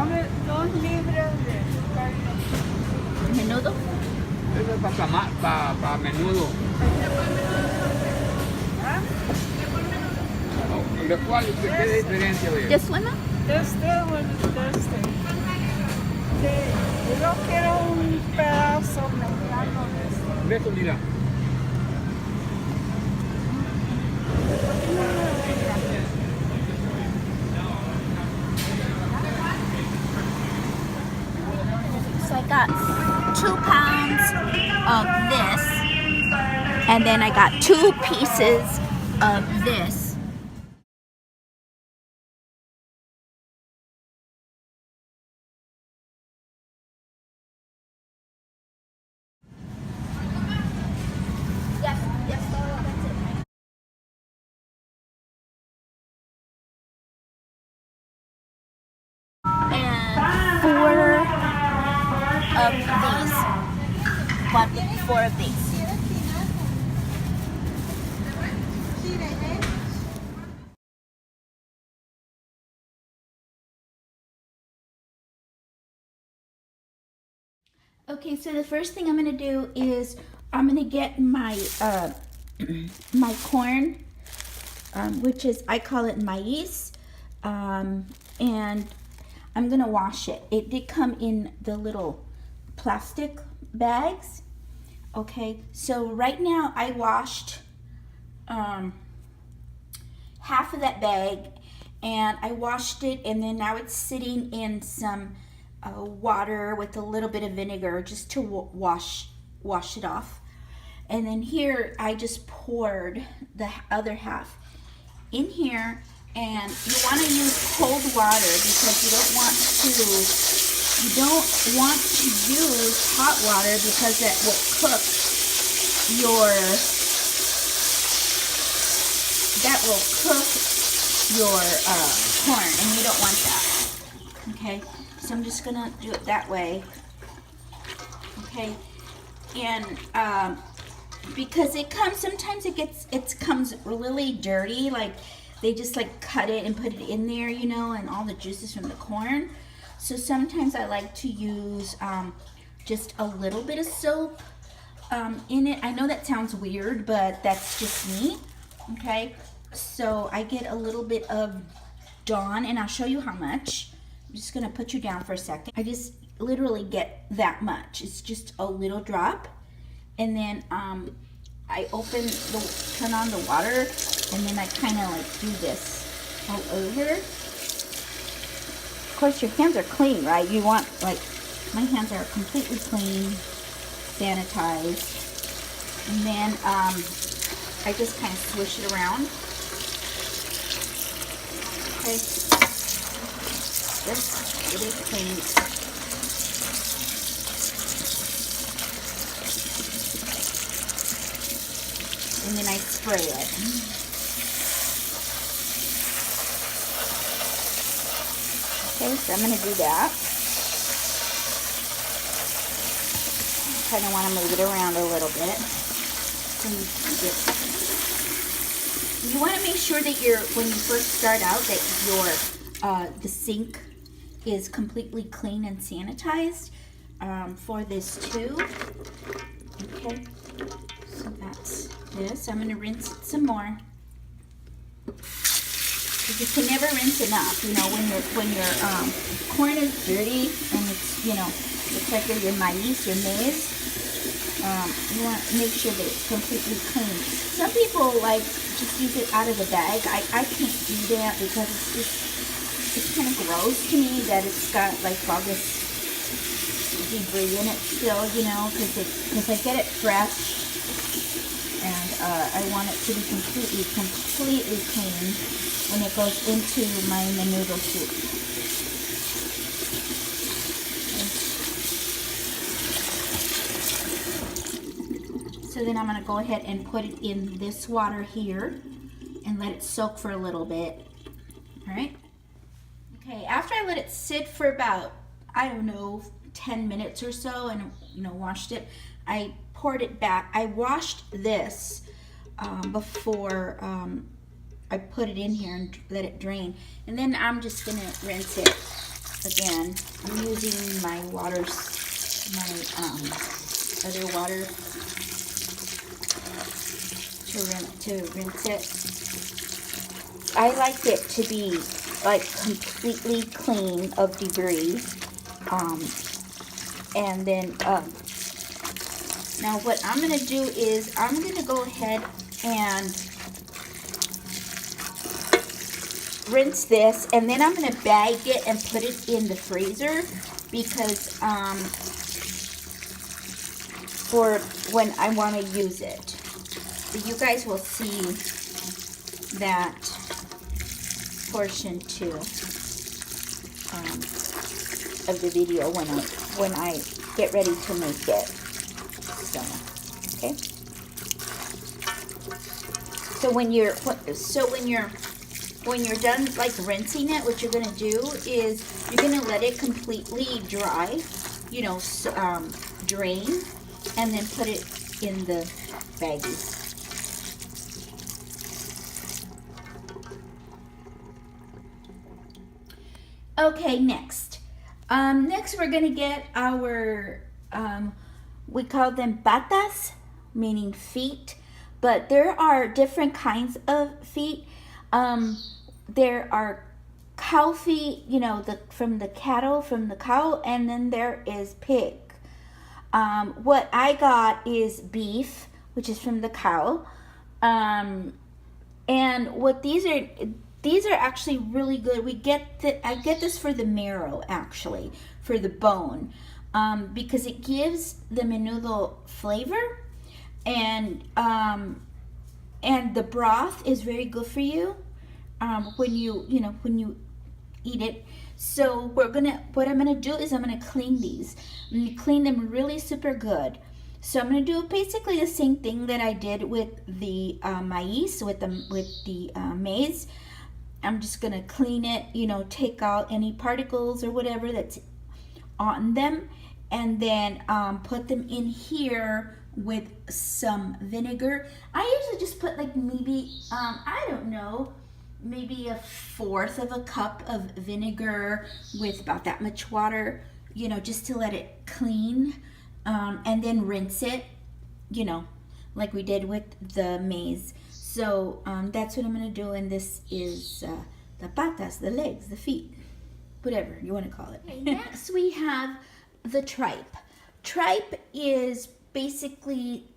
Dame 2 libras de carne. Menudo. Eso es para menudo. ¿Ah? ¿De cuál? ¿De qué diferencia, oye? ¿This one? De este o de este. Yo quiero un pedazo mediano de este. De eso, mira. So I got 2 pounds of this, and then I got 2 pieces of this. Yes, yes, that's it. And 4 of these. 4 of these. Okay, so the first thing I'm gonna do is I'm gonna get my my corn, which is, I call it maíz, and I'm gonna wash it. It did come in the little plastic bags. Okay, so right now I washed half of that bag, and I washed it, and then now it's sitting in some water with a little bit of vinegar just to wash it off. And then here I just poured the other half in here, and you want to use cold water because you don't want to use hot water because that will cook your corn, and you don't want that. Okay, so I'm just gonna do it that way. Okay, and because sometimes it comes really dirty, like they just like cut it and put it in there, you know, and all the juices from the corn. So sometimes I like to use just a little bit of soap in it. I know that sounds weird, but that's just me. Okay, so I get a little bit of Dawn, and I'll show you how much. I'm just gonna put you down for a second. I just literally get that much. It's just a little drop, and then I turn on the water, and then I kind of like do this all over. Of course, your hands are clean, right? You want, like, my hands are completely clean, sanitized, and then I just kind of swish it around. Okay, yes, it is clean. And then I spray it. Okay, so I'm going to do that. Kind of want to move it around a little bit. You want to make sure that when you first start out, that the sink is completely clean and sanitized for this too. Okay, so that's this. I'm going to rinse it some more. You can never rinse enough, you know, when your corn is dirty and it's, you know, looks like your maize. You want to make sure that it's completely clean. Some people like just use it out of the bag. I can't do that because it's kind of gross to me that it's got like all this debris in it still, you know, because I get it fresh, and I want it to be completely clean when it goes into my menudo soup. So then I'm going to go ahead and put it in this water here and let it soak for a little bit. All right. Okay, after I let it sit for about, I don't know, 10 minutes or so, and, you know, washed it, I poured it back. I washed this before I put it in here and let it drain. And then I'm just going to rinse it again, I'm using my water, my other water to rinse it. I like it to be like completely clean of debris. And then now what I'm going to do is I'm going to go ahead and rinse this, and then I'm going to bag it and put it in the freezer because for when I want to use it. But you guys will see that portion too of the video when I get ready to make it. So, okay. So when you're done like rinsing it, what you're gonna do is you're gonna let it completely dry, you know, drain, and then put it in the baggies. Okay, next we're gonna get our, we call them patas, meaning feet, but there are different kinds of feet. There are cow feet, you know, from the cow, and then there is pig. What I got is beef, which is from the cow, and what these are actually really good. I get this for the marrow, actually, for the bone, because it gives the menudo flavor, and the broth is very good for you when you eat it. So what I'm gonna do is I'm gonna clean these. I'm gonna clean them really super good. So I'm gonna do basically the same thing that I did with the maize, with the maize. I'm just gonna clean it, you know, take out any particles or whatever that's on them, and then put them in here with some vinegar. I usually just put like maybe, I don't know, maybe 1/4 of a cup of vinegar with about that much water, you know, just to let it clean, and then rinse it, you know, like we did with the maize. So that's what I'm going to do, and this is the patas, the legs, the feet, whatever you want to call it. Okay, next we have the tripe. Tripe is basically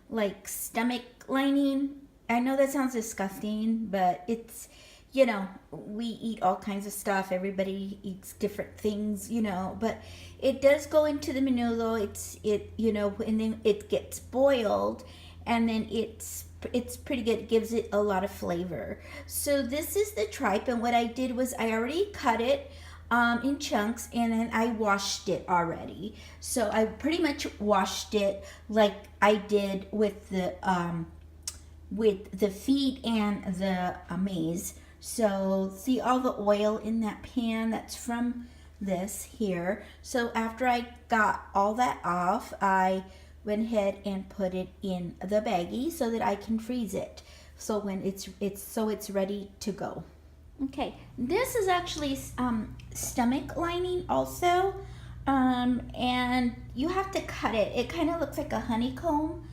like stomach lining. I know that sounds disgusting, but it's, you know, we eat all kinds of stuff. Everybody eats different things, you know, but it does go into the menudo. You know, and then it gets boiled, and then it's pretty good. It gives it a lot of flavor. So this is the tripe, and what I did was I already cut it in chunks, and then I washed it already. So I pretty much washed it like I did with the feet and the maize. So see all the oil in that pan? That's from this here. So after I got all that off, I went ahead and put it in the baggie so that I can freeze it. So when it's ready to go. Okay, this is actually stomach lining also, and you have to cut it. It kind of looks like a honeycomb,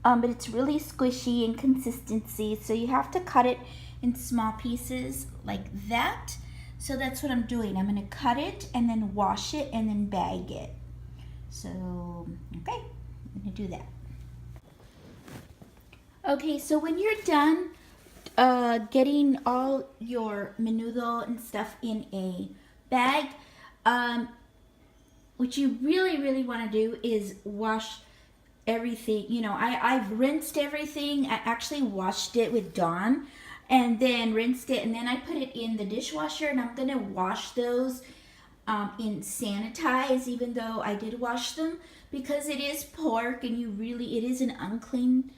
but it's really squishy in consistency, so you have to cut it in small pieces like that. So that's what I'm doing. I'm going to cut it and then wash it and then bag it. So, okay, I'm going to do that. Okay, so when you're done getting all your menudo and stuff in a bag, what you really want to do is wash everything. You know, I've rinsed everything. I actually washed it with Dawn and then rinsed it, and then I put it in the dishwasher, and I'm gonna wash those in sanitize, even though I did wash them, because it is pork and it is an unclean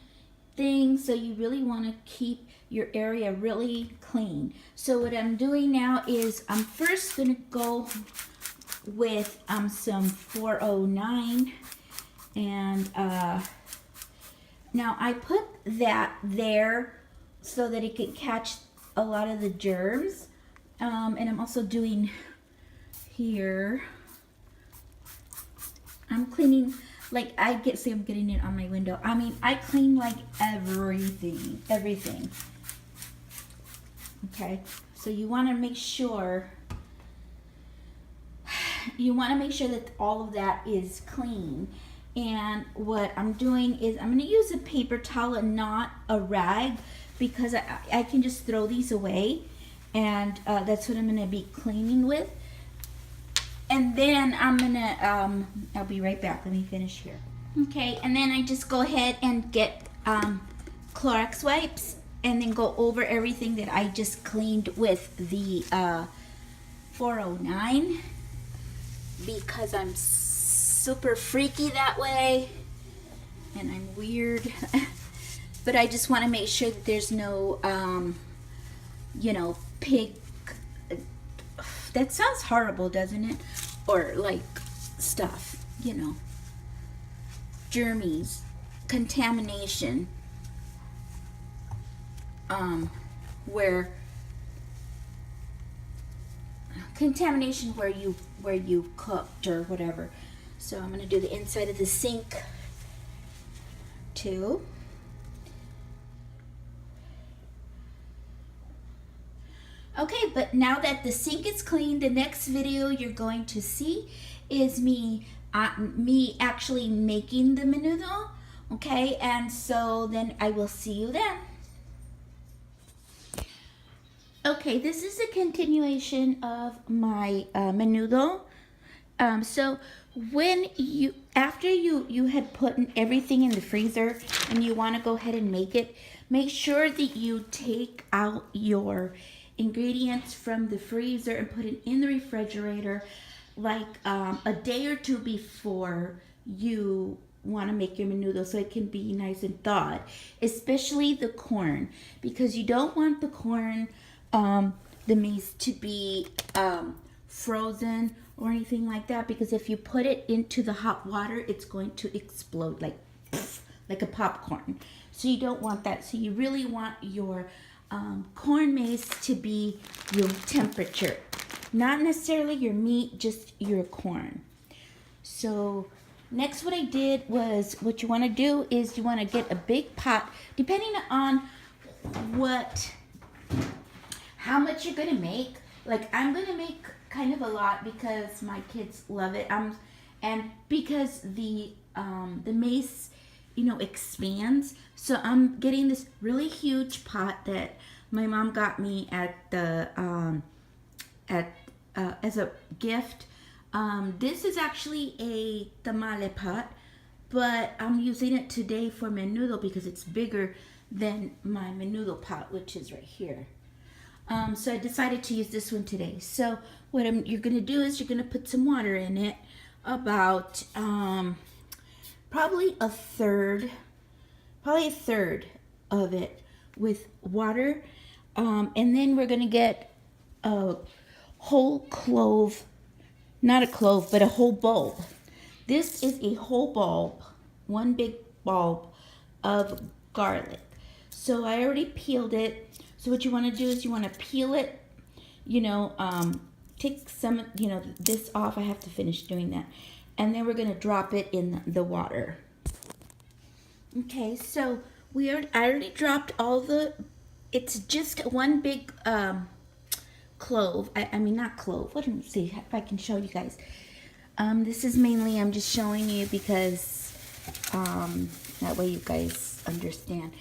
thing, so you really want to keep your area really clean. So what I'm doing now is I'm first gonna go with some 409, and now I put that there so that it could catch a lot of the germs And I'm also doing here. I'm cleaning, like see I'm getting it on my window. I mean, I clean like everything. Okay, so you want to make sure that all of that is clean. And what I'm doing is I'm going to use a paper towel and not a rag, because I can just throw these away, and that's what I'm going to be cleaning with. And then I'm going to, I'll be right back. Let me finish here. Okay, and then I just go ahead and get Clorox wipes, and then go over everything that I just cleaned with the 409, because I'm super freaky that way and I'm weird. But I just want to make sure that there's no you know, pig, that sounds horrible, doesn't it? Or like stuff, you know, germies, contamination, where you cooked or whatever. So I'm going to do the inside of the sink too. Okay, but now that the sink is clean, the next video you're going to see is me actually making the menudo. Okay, and so then I will see you then. Okay, this is a continuation of my menudo. So when after you had put everything in the freezer and you want to go ahead and make it, make sure that you take out your ingredients from the freezer and put it in the refrigerator like a day or two before you want to make your menudo, so it can be nice and thawed, especially the corn, because you don't want the corn, the maize, to be frozen or anything like that, because if you put it into the hot water, it's going to explode like a popcorn. So you don't want that. So you really want your corn maize to be room temperature, not necessarily your meat, just your corn. So next, what I did was, what you want to do is you want to get a big pot, depending on how much you're going to make. Like, I'm going to make kind of a lot because my kids love it. And because the mace, you know, expands. So I'm getting this really huge pot that my mom got me at the as a gift. This is actually a tamale pot, but I'm using it today for menudo because it's bigger than my menudo pot, which is right here. So I decided to use this one today. So what you're going to do is you're going to put some water in it, about probably a third of it with water. And then we're going to get a whole clove, not a clove, but a whole bulb. This is a whole bulb, one big bulb of garlic. So I already peeled it. So what you want to do is you want to peel it, you know, take some, you know, this off. I have to finish doing that. And then we're going to drop it in the water. Okay, so I already dropped all the, it's just one big clove. I mean, not clove. Let me see if I can show you guys. This is mainly, I'm just showing you because that way you guys understand.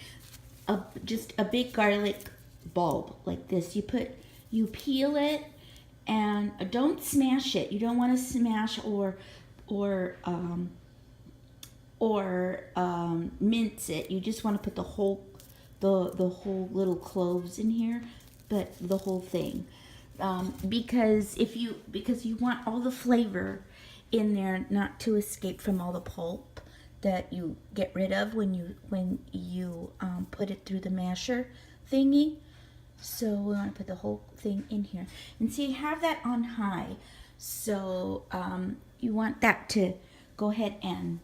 Just a big garlic bulb like this. You peel it, and don't smash it. You don't want to smash or mince it. You just want to put the whole little cloves in here, but the whole thing, because you want all the flavor in there, not to escape from all the pulp that you get rid of when you put it through the masher thingy. So we want to put the whole thing in here, and see, have that on high. So you want that to go ahead and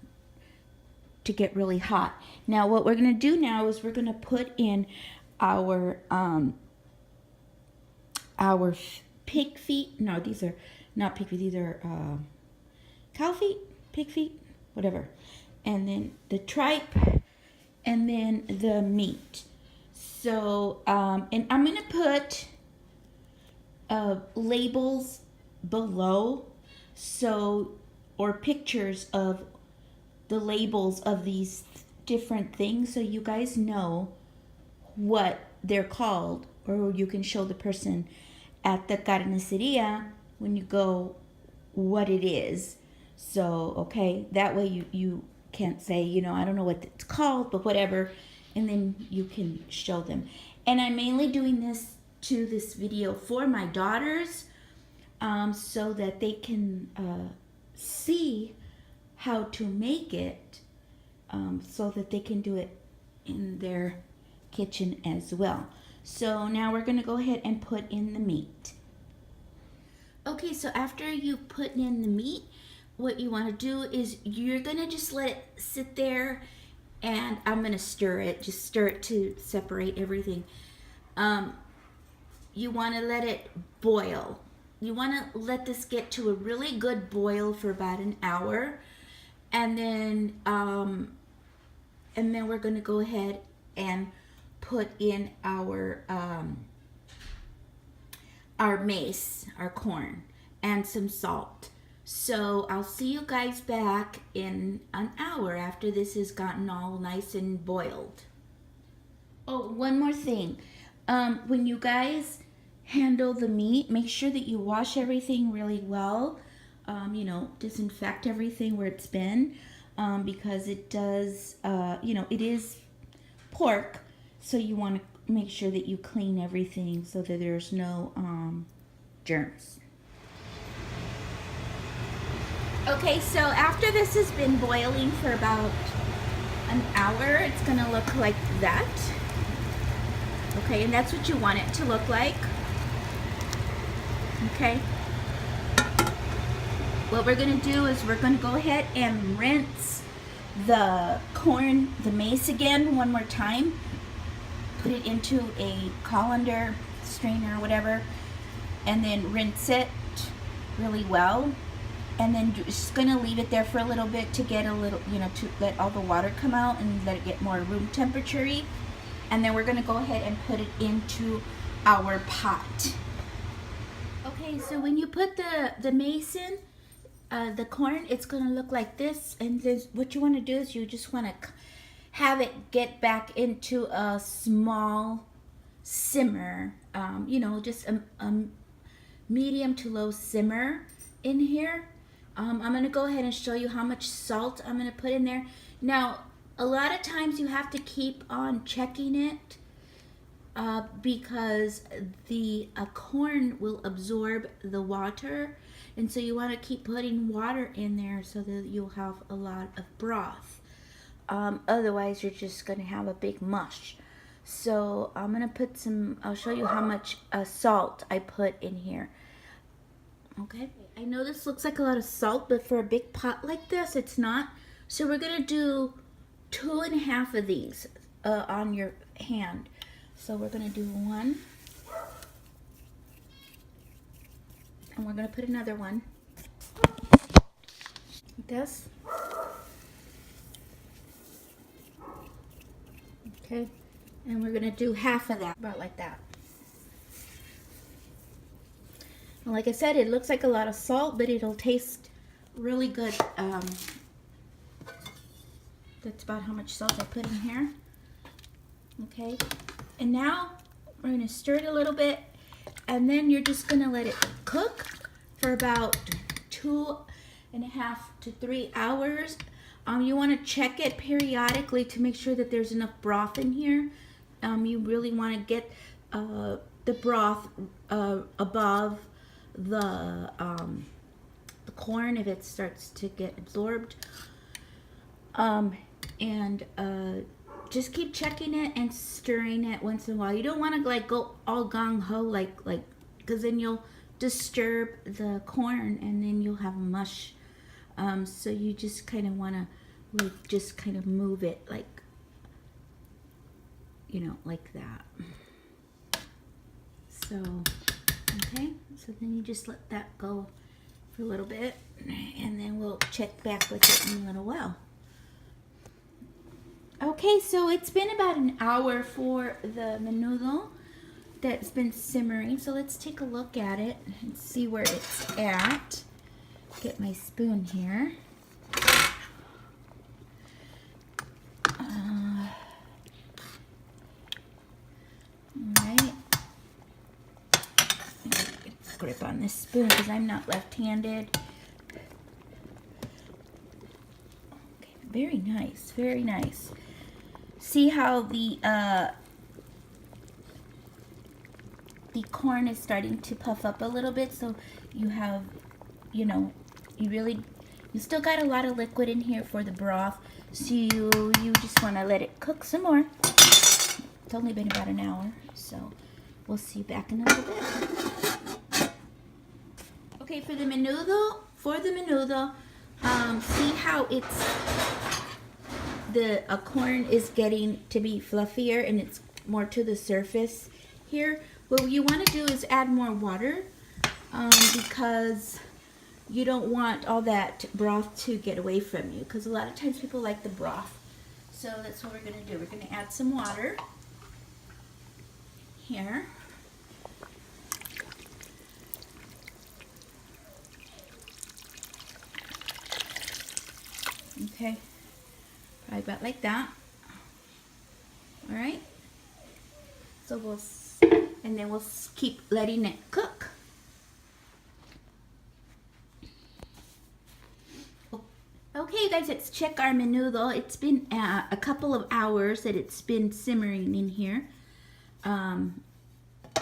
to get really hot. Now what we're going to do now is we're going to put in our pig feet. No, these are not pig feet. These are cow feet, pig feet, whatever. And then the tripe, and then the meat. So, and I'm going to put labels below, so, or pictures of the labels of these different things, so you guys know what they're called, or you can show the person at the carniceria when you go what it is. So, okay, that way you can't say, you know, I don't know what it's called, but whatever, and then you can show them. And I'm mainly doing this video for my daughters, so that they can see how to make it, so that they can do it in their kitchen as well. So now we're going to go ahead and put in the meat. Okay, so after you put in the meat, what you want to do is you're going to just let it sit there, and I'm going to stir it. Just stir it to separate everything. You want to let it boil. You want to let this get to a really good boil for about an hour, and then we're going to go ahead and put in our maize, our corn, and some salt. So I'll see you guys back in an hour after this has gotten all nice and boiled. Oh, one more thing. When you guys handle the meat, make sure that you wash everything really well. You know, disinfect everything where it's been, because it does, you know, it is pork, so you want to make sure that you clean everything so that there's no germs. Okay, so after this has been boiling for about an hour, it's going to look like that. Okay, and that's what you want it to look like. Okay. What we're going to do is we're going to go ahead and rinse the corn, the maize again one more time. Put it into a colander, strainer, whatever, and then rinse it really well. And then just going to leave it there for a little bit to get a little, you know, to let all the water come out and let it get more room temperature-y. And then we're going to go ahead and put it into our pot. Okay, so when you put the maize in, the corn, it's going to look like this. And this, what you want to do is you just want to have it get back into a small simmer, you know, just a medium to low simmer in here. I'm going to go ahead and show you how much salt I'm going to put in there. Now, a lot of times you have to keep on checking it, because the corn will absorb the water, and so you want to keep putting water in there so that you'll have a lot of broth. Otherwise you're just going to have a big mush. So I'm going to put some, I'll show you how much salt I put in here. Okay, I know this looks like a lot of salt, but for a big pot like this, it's not. So we're going to do 2.5 of these on your hand. So we're going to do one, and we're going to put another one like this. Okay, and we're going to do half of that, about like that. And like I said, it looks like a lot of salt, but it'll taste really good. That's about how much salt I put in here. Okay, and now we're going to stir it a little bit, and then you're just going to let it cook for about 2.5 to 3 hours. You want to check it periodically to make sure that there's enough broth in here. You really want to get the broth above the corn if it starts to get absorbed. Just keep checking it and stirring it once in a while. You don't want to like go all gung-ho like because then you'll disturb the corn and then you'll have mush. So you just kind of want to like just kind of move it like, you know, like that. So Okay, so then you just let that go for a little bit, and then we'll check back with it in a little while. Okay, so it's been about an hour for the menudo that's been simmering. So let's take a look at it and see where it's at. Get my spoon here. Alright. Grip on this spoon because I'm not left-handed. Okay, very nice, very nice. See how the corn is starting to puff up a little bit, so you have, you know, you still got a lot of liquid in here for the broth, so you just want to let it cook some more. It's only been about an hour, so we'll see you back in a little bit. Okay, for the menudo, see how the corn is getting to be fluffier and it's more to the surface here. What you want to do is add more water because you don't want all that broth to get away from you, because a lot of times people like the broth. So that's what we're going to do. We're going to add some water here. Okay, probably about like that. All right. So and then we'll keep letting it cook. Okay, you guys, let's check our menudo. It's been a couple of hours that it's been simmering in here. And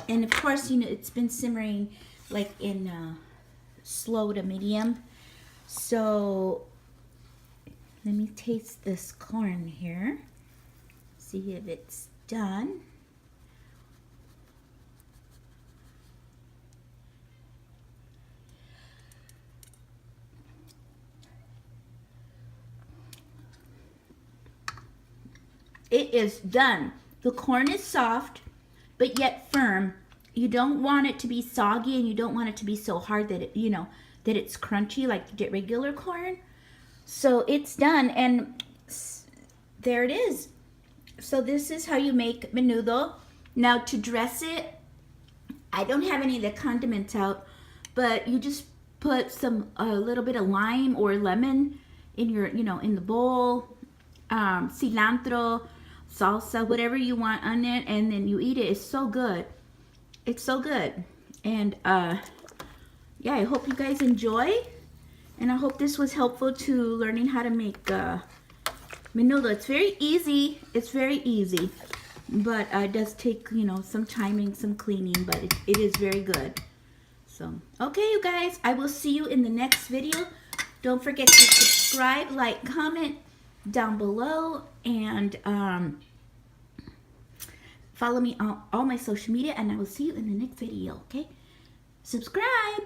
of course, you know, it's been simmering like in slow to medium. So let me taste this corn here. See if it's done. It is done. The corn is soft, but yet firm. You don't want it to be soggy, and you don't want it to be so hard that it, you know, that it's crunchy like regular corn. So it's done, and there it is. So this is how you make menudo. Now to dress it, I don't have any of the condiments out, but you just put a little bit of lime or lemon in your, you know, in the bowl, cilantro, salsa, whatever you want on it, and then you eat it. It's so good. It's so good. And yeah, I hope you guys enjoy, and I hope this was helpful to learning how to make menudo. It's very easy. It's very easy, but it does take, you know, some timing, some cleaning, but it is very good. So okay, you guys, I will see you in the next video. Don't forget to subscribe, like, comment down below, and follow me on all my social media, and I will see you in the next video. Okay, subscribe.